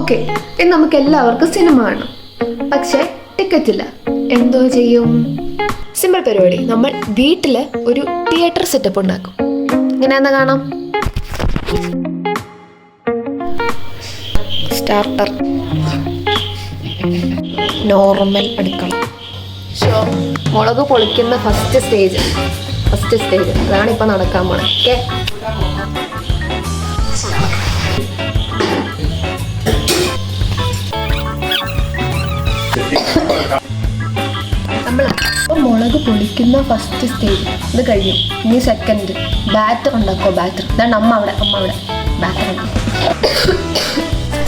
Okay, ഇനി നമുക്ക് എല്ലാവർക്കും സിനിമ കാണണം. പക്ഷെ ടിക്കറ്റ് ഇല്ല. എന്തോ ചെയ്യും? സിമ്പിൾ പരിപാടി. നമ്മൾ വീട്ടിൽ ഒരു തിയേറ്റർ സെറ്റപ്പ് ഉണ്ടാക്കും. ഇങ്ങനെയാണെന്ന് കാണാം. സ്റ്റാർട്ടർ, നോർമൽ, അടുക്കള. മുളക് പൊളിക്കുന്ന ഫസ്റ്റ് സ്റ്റേജ് അതാണ് ഇപ്പൊ നടക്കാൻ പോണേ. ഓക്കെ, നമ്മളിപ്പോൾ മുളക് പൊളിക്കുന്ന ഫസ്റ്റ് സ്റ്റേജ് ഇത് കഴിഞ്ഞു. ഇനി സെക്കൻഡ് ബാറ്റർ ഉണ്ടാക്കോ. ബാറ്റർ ഇതാണ് അമ്മ അവിടെ ബാറ്റർ ഉണ്ടാക്കും.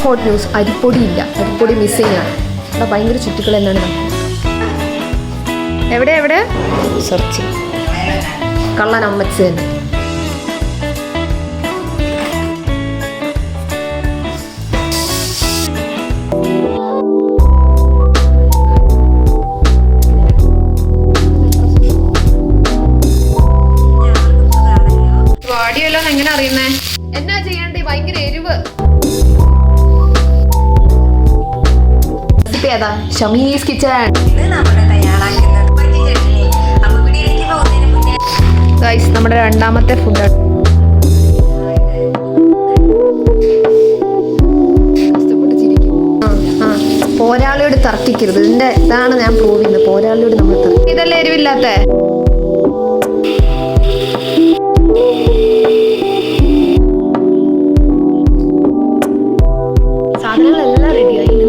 ഹോട്ട് ന്യൂസ്, അരിപ്പൊടി ഇല്ല. അരിപ്പൊടി മിസ്സിംഗ് ആണ്. അവിടെ ഭയങ്കര ചുറ്റുക്കൾ എന്നാണ്. എവിടെ സെർച്ച് കള്ളൻ അമ്മച്ച് തന്നെ. വാടിയല്ലോ എങ്ങനെ അറിയുന്നേ? എന്നാ ചെയ്യണ്ടേ? ഭയങ്കര എരിവ്. ഏതാ? ഷമീസ് കിച്ചൺ. ഗൈസ്, നമ്മുടെ രണ്ടാമത്തെ ഫുഡാണ്. പോരാളിയോട് തർക്കിക്കരുത്. ഇതാണ് ഞാൻ പ്രൂവ് ചെയ്യുന്നത്. പോരാളിയോട് നമ്മൾ ഇതല്ലേ എരിവില്ലാത്ത. സാധനങ്ങളെല്ലാം റെഡിയായി.